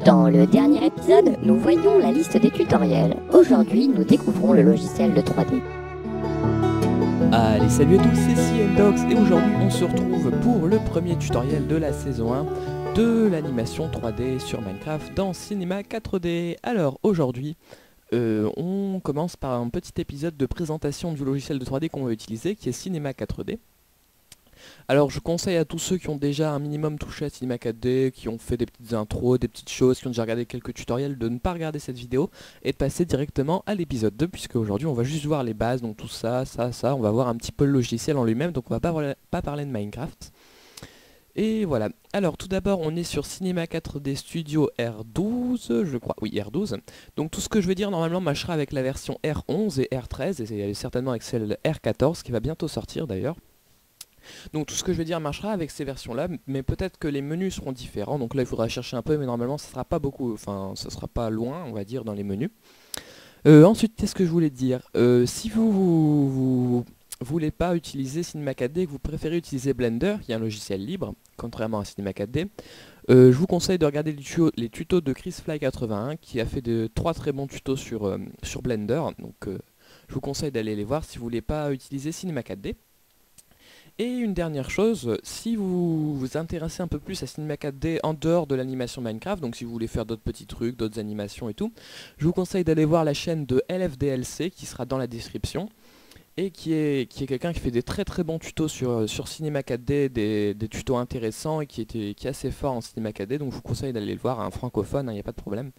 Dans le dernier épisode, nous voyions la liste des tutoriels. Aujourd'hui, nous découvrons le logiciel de 3D. Allez, salut à tous, c'est CNDox et aujourd'hui on se retrouve pour le premier tutoriel de la saison 1 de l'animation 3D sur Minecraft dans Cinema 4D. Alors aujourd'hui, on commence par un petit épisode de présentation du logiciel de 3D qu'on va utiliser qui est Cinema 4D. Alors je conseille à tous ceux qui ont déjà un minimum touché à Cinema 4D, qui ont fait des petites intros, des petites choses, qui ont déjà regardé quelques tutoriels, de ne pas regarder cette vidéo et de passer directement à l'épisode 2, puisque aujourd'hui on va juste voir les bases, donc tout ça, on va voir un petit peu le logiciel en lui-même, donc on va pas parler de Minecraft. Et voilà, alors tout d'abord on est sur Cinema 4D Studio R12, je crois, oui R12. Donc tout ce que je veux dire normalement marchera avec la version R11 et R13, et certainement avec celle R14 qui va bientôt sortir d'ailleurs. Donc tout ce que je vais dire marchera avec ces versions là, mais peut-être que les menus seront différents, donc là il faudra chercher un peu, mais normalement ça sera pas beaucoup, enfin ça sera pas loin on va dire dans les menus. Ensuite qu'est-ce que je voulais dire, si vous voulez pas utiliser Cinema 4D, que vous préférez utiliser Blender, qui est un logiciel libre, contrairement à Cinema 4D, je vous conseille de regarder les tutos de ChrisFly81 qui a fait 3 très bons tutos sur Blender, donc je vous conseille d'aller les voir si vous voulez pas utiliser Cinema 4D. Et une dernière chose, si vous vous intéressez un peu plus à Cinema 4D en dehors de l'animation Minecraft, donc si vous voulez faire d'autres petits trucs, d'autres animations et tout, je vous conseille d'aller voir la chaîne de LFDLC qui sera dans la description, et qui est quelqu'un qui fait des très très bons tutos sur Cinema 4D, des tutos intéressants et qui est assez fort en Cinema 4D, donc je vous conseille d'aller le voir, un francophone, il n'y a pas de problème.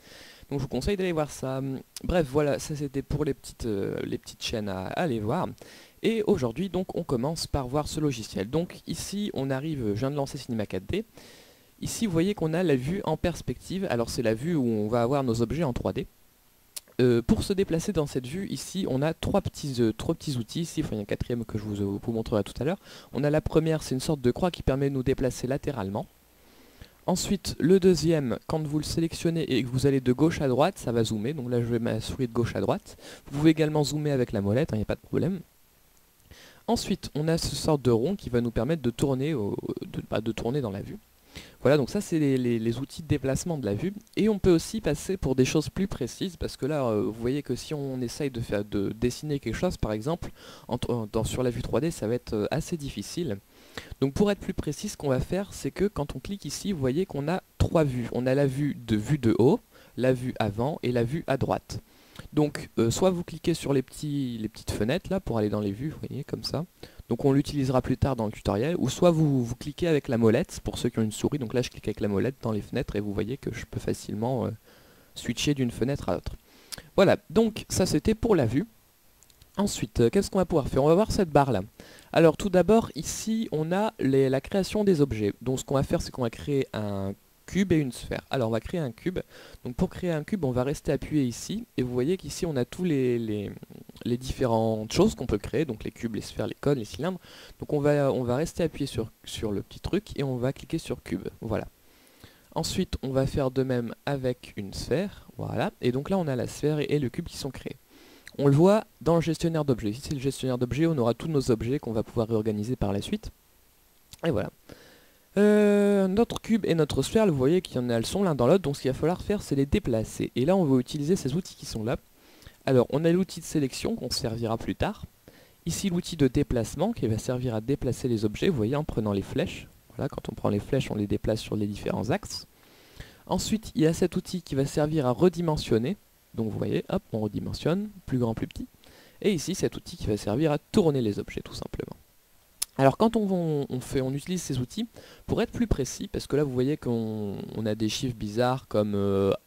Donc je vous conseille d'aller voir ça. Bref, voilà, ça c'était pour les petites chaînes à aller voir. Et aujourd'hui, donc, on commence par voir ce logiciel. Donc ici, on arrive, je viens de lancer Cinema 4D. Ici, vous voyez qu'on a la vue en perspective. Alors c'est la vue où on va avoir nos objets en 3D. Pour se déplacer dans cette vue, ici, on a trois petits outils. Ici, il y a un quatrième que je vous montrerai tout à l'heure. On a la première, c'est une sorte de croix qui permet de nous déplacer latéralement. Ensuite, le deuxième, quand vous le sélectionnez et que vous allez de gauche à droite, ça va zoomer. Donc là, je vais ma souris de gauche à droite. Vous pouvez également zoomer avec la molette, il n'y a pas de problème. Ensuite, on a ce sorte de rond qui va nous permettre de tourner, de tourner dans la vue. Voilà, donc ça c'est les outils de déplacement de la vue. Et on peut aussi passer pour des choses plus précises, parce que là, vous voyez que si on essaye de dessiner quelque chose, par exemple, sur la vue 3D, ça va être assez difficile. Donc pour être plus précis, ce qu'on va faire, c'est que quand on clique ici, vous voyez qu'on a 3 vues. On a la vue de haut, la vue avant et la vue à droite. Donc soit vous cliquez sur les petites fenêtres là pour aller dans les vues, vous voyez comme ça. Donc on l'utilisera plus tard dans le tutoriel. Ou soit vous cliquez avec la molette pour ceux qui ont une souris. Donc là je clique avec la molette dans les fenêtres et vous voyez que je peux facilement switcher d'une fenêtre à l'autre. Voilà, donc ça c'était pour la vue. Ensuite, qu'est-ce qu'on va pouvoir faire? On va voir cette barre là. Alors tout d'abord ici on a la création des objets. Donc ce qu'on va faire c'est qu'on va créer un cube et une sphère. Alors on va créer un cube. Donc pour créer un cube on va rester appuyé ici. Et vous voyez qu'ici on a tous les différentes choses qu'on peut créer. Donc les cubes, les sphères, les cônes, les cylindres. Donc on va rester appuyé sur le petit truc et on va cliquer sur cube. Voilà. Ensuite on va faire de même avec une sphère. Voilà. Et donc là on a la sphère et le cube qui sont créés. On le voit dans le gestionnaire d'objets. Ici c'est le gestionnaire d'objets, on aura tous nos objets qu'on va pouvoir réorganiser par la suite. Et voilà. Notre cube et notre sphère, vous voyez elles sont l'un dans l'autre, donc ce qu'il va falloir faire c'est les déplacer. Et là on va utiliser ces outils qui sont là. Alors on a l'outil de sélection qu'on servira plus tard. Ici l'outil de déplacement qui va servir à déplacer les objets, vous voyez en prenant les flèches. Voilà, quand on prend les flèches on les déplace sur les différents axes. Ensuite il y a cet outil qui va servir à redimensionner. Donc vous voyez, hop, on redimensionne, plus grand, plus petit. Et ici cet outil qui va servir à tourner les objets tout simplement. Alors quand on utilise ces outils, pour être plus précis, parce que là vous voyez qu'on a des chiffres bizarres comme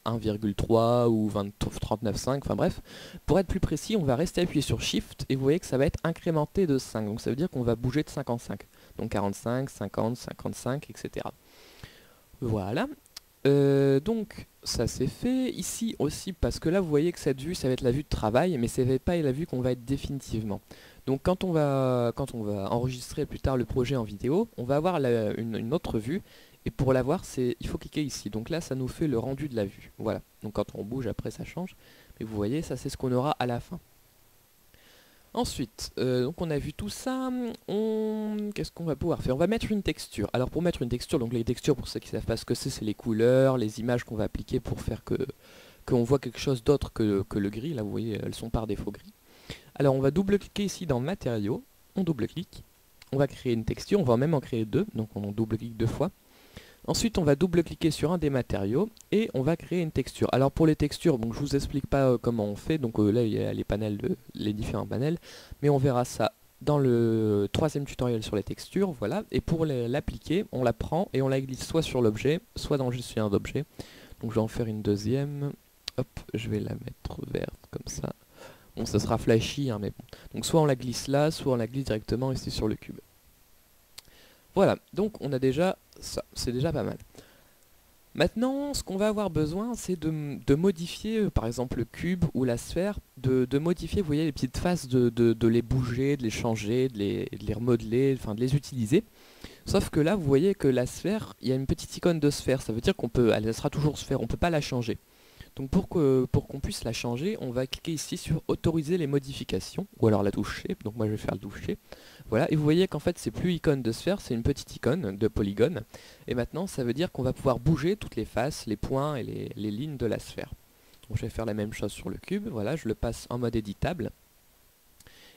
1,3 ou 39,5, enfin bref, pour être plus précis on va rester appuyé sur Shift et vous voyez que ça va être incrémenté de 5, donc ça veut dire qu'on va bouger de 5 en 5, donc 45, 50, 55, etc. Voilà. Donc ça c'est fait. Ici aussi parce que là vous voyez que cette vue ça va être la vue de travail, mais ça va pas être la vue qu'on va être définitivement. Donc quand on va enregistrer plus tard le projet en vidéo, on va avoir une autre vue, et pour la voir il faut cliquer ici. Donc là ça nous fait le rendu de la vue. Voilà. Donc quand on bouge après ça change. Mais vous voyez ça c'est ce qu'on aura à la fin. Ensuite, donc on a vu tout ça, qu'est-ce qu'on va pouvoir faire? On va mettre une texture. Alors pour mettre une texture, donc les textures, pour ceux qui ne savent pas ce que c'est les couleurs, les images qu'on va appliquer pour faire qu'on voit quelque chose d'autre que le gris. Là vous voyez, elles sont par défaut gris. Alors on va double-cliquer ici dans matériaux, on double-clique, on va créer une texture, on va même en créer deux, donc on double-clique deux fois. Ensuite on va double-cliquer sur un des matériaux et on va créer une texture. Alors pour les textures, donc je vous explique pas comment on fait, donc là il y a les panels, les différents panels, mais on verra ça dans le troisième tutoriel sur les textures, voilà. Et pour l'appliquer, on la prend et on la glisse soit sur l'objet, soit dans le gestionnaire d'objet. Donc je vais en faire une deuxième, hop, je vais la mettre verte comme ça. Bon, ça sera flashy, hein, mais bon. Donc soit on la glisse là, soit on la glisse directement ici sur le cube. Voilà, donc on a déjà ça, c'est déjà pas mal. Maintenant, ce qu'on va avoir besoin, c'est de modifier, par exemple, le cube ou la sphère, de modifier, vous voyez, les petites faces, de les bouger, de les changer, de les remodeler, enfin de les utiliser. Sauf que là, vous voyez que la sphère, il y a une petite icône de sphère, ça veut dire qu'on peut, elle sera toujours sphère, on ne peut pas la changer. Donc pour qu'on puisse la changer, on va cliquer ici sur autoriser les modifications, ou alors la touche shape, donc moi je vais faire le touche shape. Voilà, et vous voyez qu'en fait c'est plus icône de sphère, c'est une petite icône de polygone. Et maintenant ça veut dire qu'on va pouvoir bouger toutes les faces, les points et les lignes de la sphère. Donc je vais faire la même chose sur le cube, voilà, je le passe en mode éditable.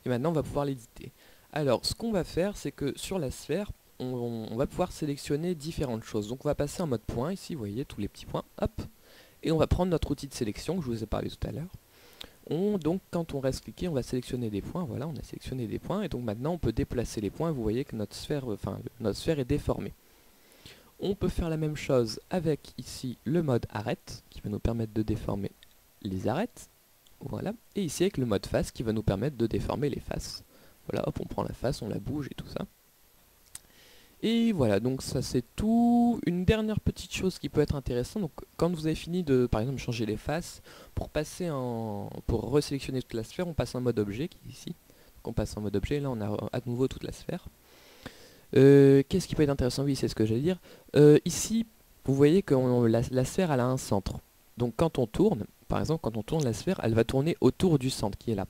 Et maintenant on va pouvoir l'éditer. Alors ce qu'on va faire, c'est que sur la sphère, on va pouvoir sélectionner différentes choses. Donc on va passer en mode point, ici vous voyez tous les petits points, hop. Et on va prendre notre outil de sélection que je vous ai parlé tout à l'heure. Donc quand on reste cliqué, on va sélectionner des points. Voilà, on a sélectionné des points. Et donc maintenant on peut déplacer les points. Vous voyez que notre sphère est déformée. On peut faire la même chose avec ici le mode arrête, qui va nous permettre de déformer les arêtes. Voilà. Et ici avec le mode face, qui va nous permettre de déformer les faces. Voilà, hop, on prend la face, on la bouge et tout ça. Et voilà, donc ça c'est tout. Une dernière petite chose qui peut être intéressante, donc quand vous avez fini de, par exemple, changer les faces, pour resélectionner toute la sphère, on passe en mode objet, qui est ici. Donc on passe en mode objet, là on a à nouveau toute la sphère. Qu'est-ce qui peut être intéressant? Oui, c'est ce que j'allais dire. Ici, vous voyez que la sphère, elle a un centre. Donc quand on tourne, par exemple, quand on tourne la sphère, elle va tourner autour du centre qui est là.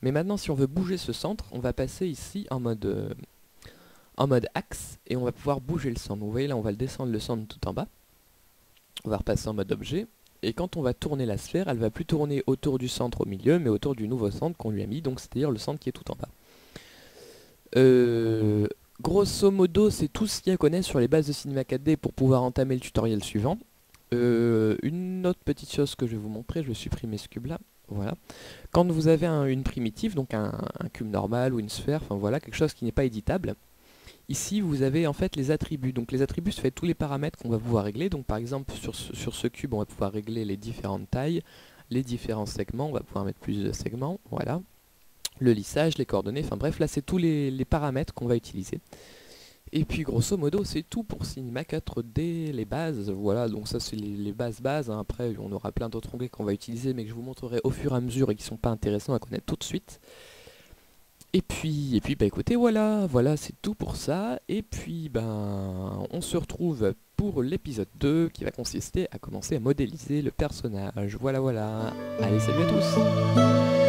Mais maintenant, si on veut bouger ce centre, on va passer ici en mode axe et on va pouvoir bouger le centre. Vous voyez là on va le descendre le centre tout en bas. On va repasser en mode objet et quand on va tourner la sphère, elle va plus tourner autour du centre au milieu mais autour du nouveau centre qu'on lui a mis, donc c'est-à-dire le centre qui est tout en bas. Grosso modo c'est tout ce qu'il y a à connaître sur les bases de Cinema 4D pour pouvoir entamer le tutoriel suivant. Une autre petite chose que je vais vous montrer, je vais supprimer ce cube là. Voilà. Quand vous avez une primitive, donc un cube normal ou une sphère, enfin voilà, quelque chose qui n'est pas éditable. Ici vous avez en fait les attributs, donc les attributs ça fait tous les paramètres qu'on va pouvoir régler, donc par exemple sur ce cube on va pouvoir régler les différentes tailles, les différents segments, on va pouvoir mettre plus de segments, voilà, le lissage, les coordonnées, enfin bref là c'est tous les paramètres qu'on va utiliser. Et puis grosso modo c'est tout pour Cinema 4D, les bases, voilà, donc ça c'est les bases, hein. Après on aura plein d'autres onglets qu'on va utiliser mais que je vous montrerai au fur et à mesure et qui sont pas intéressants à connaître tout de suite. Et puis bah écoutez, voilà c'est tout pour ça. Et puis ben on se retrouve pour l'épisode 2 qui va consister à commencer à modéliser le personnage. Voilà. Allez, salut à tous!